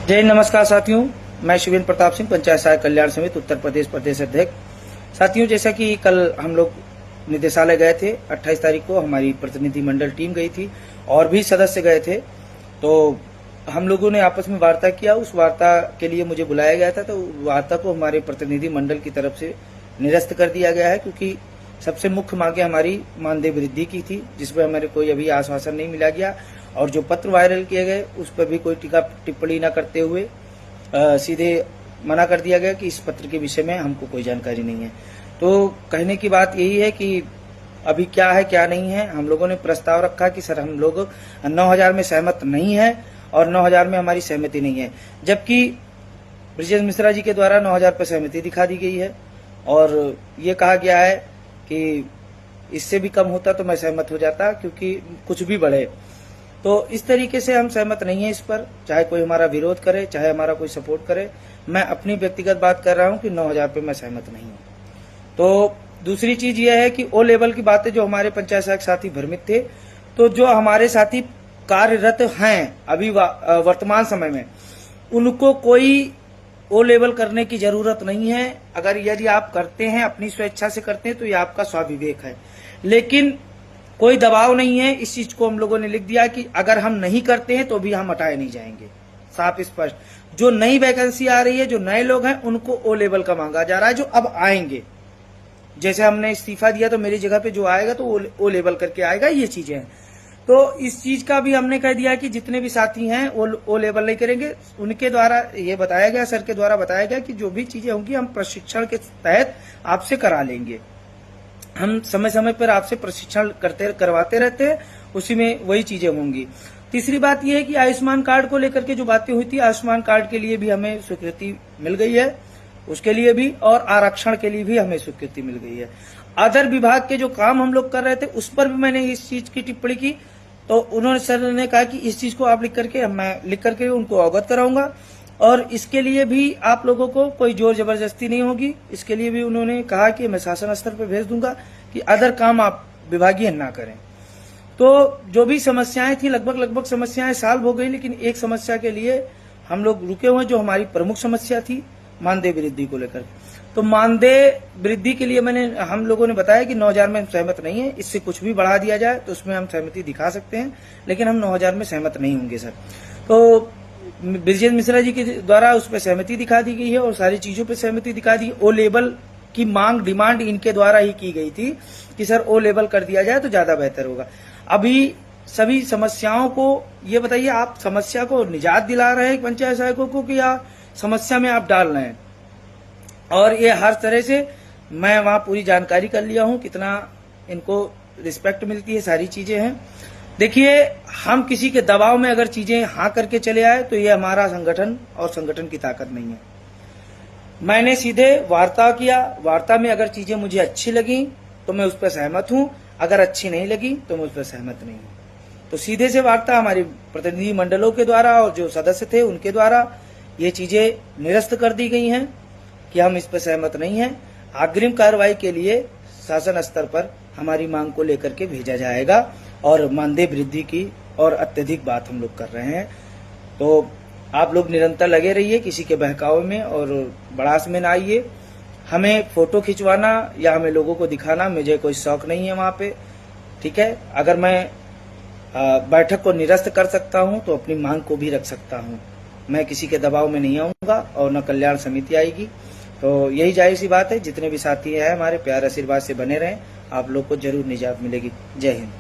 जय नमस्कार साथियों, मैं शिवेंद्र प्रताप सिंह, पंचायत सहायक कल्याण समिति उत्तर प्रदेश प्रदेश अध्यक्ष। साथियों, जैसा कि कल हम लोग निदेशालय गए थे, 28 तारीख को हमारी प्रतिनिधि मंडल टीम गई थी और भी सदस्य गए थे। तो हम लोगों ने आपस में वार्ता किया। उस वार्ता के लिए मुझे बुलाया गया था, तो वार्ता को हमारे प्रतिनिधि मंडल की तरफ से निरस्त कर दिया गया है, क्योंकि सबसे मुख्य मांगे हमारी मानदेय वृद्धि की थी, जिसपे हमारे कोई अभी आश्वासन नहीं मिला गया। और जो पत्र वायरल किए गए उस पर भी कोई टीका टिप्पणी न करते हुए सीधे मना कर दिया गया कि इस पत्र के विषय में हमको कोई जानकारी नहीं है। तो कहने की बात यही है कि अभी क्या है क्या नहीं है। हम लोगों ने प्रस्ताव रखा कि सर हम लोग 9,000 में सहमत नहीं है और 9,000 में हमारी सहमति नहीं है, जबकि ब्रिजेश मिश्रा जी के द्वारा 9,000 पर सहमति दिखा दी गई है और ये कहा गया है कि इससे भी कम होता तो मैं सहमत हो जाता, क्योंकि कुछ भी बढ़े। तो इस तरीके से हम सहमत नहीं है इस पर, चाहे कोई हमारा विरोध करे चाहे हमारा कोई सपोर्ट करे। मैं अपनी व्यक्तिगत बात कर रहा हूं कि 9,000 पे मैं सहमत नहीं हूं। तो दूसरी चीज यह है कि ओ लेवल की बातें जो हमारे पंचायत सहायक साथी भ्रमित थे, तो जो हमारे साथी कार्यरत हैं अभी वर्तमान समय में, उनको कोई ओ लेवल करने की जरूरत नहीं है। अगर यदि आप करते हैं, अपनी स्वेच्छा से करते हैं, तो ये आपका स्वाविवेक है, लेकिन कोई दबाव नहीं है। इस चीज को हम लोगों ने लिख दिया कि अगर हम नहीं करते हैं तो भी हम हटाए नहीं जाएंगे, साफ स्पष्ट। जो नई वैकेंसी आ रही है, जो नए लोग हैं, उनको ओ लेवल का मांगा जा रहा है। जो अब आएंगे, जैसे हमने इस्तीफा दिया तो मेरी जगह पे जो आएगा तो ओ लेवल करके आएगा, ये चीजें हैं। तो इस चीज का भी हमने कह दिया कि जितने भी साथी हैं ओ लेवल नहीं करेंगे। उनके द्वारा ये बताया गया, सर के द्वारा बताया गया कि जो भी चीजें होंगी हम प्रशिक्षण के तहत आपसे करा लेंगे। हम समय समय पर आपसे प्रशिक्षण करवाते रहते हैं, उसी में वही चीजें होंगी। तीसरी बात यह है कि आयुष्मान कार्ड को लेकर के जो बातें हुई थी, आयुष्मान कार्ड के लिए भी हमें स्वीकृति मिल गई है, उसके लिए भी, और आरक्षण के लिए भी हमें स्वीकृति मिल गई है। अदर विभाग के जो काम हम लोग कर रहे थे उस पर भी मैंने इस चीज की टिप्पणी की, तो उन्होंने सर ने कहा कि इस चीज को आप मैं लिख करके उनको अवगत कराऊंगा और इसके लिए भी आप लोगों को कोई जोर जबरदस्ती नहीं होगी। इसके लिए भी उन्होंने कहा कि मैं शासन स्तर पर भेज दूंगा कि अदर काम आप विभागीय ना करें। तो जो भी समस्याएं थी, लगभग समस्याएं सॉल्व हो गई, लेकिन एक समस्या के लिए हम लोग रुके हुए, जो हमारी प्रमुख समस्या थी मानदेय वृद्धि को लेकर। तो मानदेय वृद्धि के लिए हम लोगों ने बताया कि 9,000 में हम सहमत नहीं है, इससे कुछ भी बढ़ा दिया जाए तो उसमें हम सहमति दिखा सकते हैं, लेकिन हम 9,000 में सहमत नहीं होंगे सर। तो ब्रिजेश मिश्रा जी के द्वारा उस पर सहमति दिखा दी गई है और सारी चीजों पर सहमति दिखा दी। ओ लेवल की डिमांड इनके द्वारा ही की गई थी कि सर ओ लेवल कर दिया जाए तो ज्यादा बेहतर होगा। अभी सभी समस्याओं को ये बताइए, आप समस्या को निजात दिला रहे हैं पंचायत सहायकों को कि या समस्या में आप डाल रहे हैं? और ये हर तरह से मैं वहां पूरी जानकारी कर लिया हूं, कितना इनको रिस्पेक्ट मिलती है, सारी चीजें हैं। देखिए, हम किसी के दबाव में अगर चीजें हाँ करके चले आए तो ये हमारा संगठन और संगठन की ताकत नहीं है। मैंने सीधे वार्ता किया, वार्ता में अगर चीजें मुझे अच्छी लगी तो मैं उस पर सहमत हूं, अगर अच्छी नहीं लगी तो मैं उस पर सहमत नहीं हूं। तो सीधे से वार्ता हमारी प्रतिनिधि मंडलों के द्वारा और जो सदस्य थे उनके द्वारा ये चीजें निरस्त कर दी गई हैं कि हम इस पर सहमत नहीं हैं। अग्रिम कार्रवाई के लिए शासन स्तर पर हमारी मांग को लेकर के भेजा जाएगा और मानदेय वृद्धि की और अत्यधिक बात हम लोग कर रहे हैं। तो आप लोग निरंतर लगे रहिए, किसी के बहकावे में और बड़ास में ना आइए। हमें फोटो खिंचवाना या हमें लोगों को दिखाना मुझे कोई शौक नहीं है वहां पे, ठीक है। अगर मैं बैठक को निरस्त कर सकता हूं तो अपनी मांग को भी रख सकता हूं। मैं किसी के दबाव में नहीं आऊंगा और न कल्याण समिति आएगी। तो यही जाहिर सी बात है, जितने भी साथी हैं हमारे प्यार आशीर्वाद से बने रहें, आप लोग को जरूर निजात मिलेगी। जय हिंद।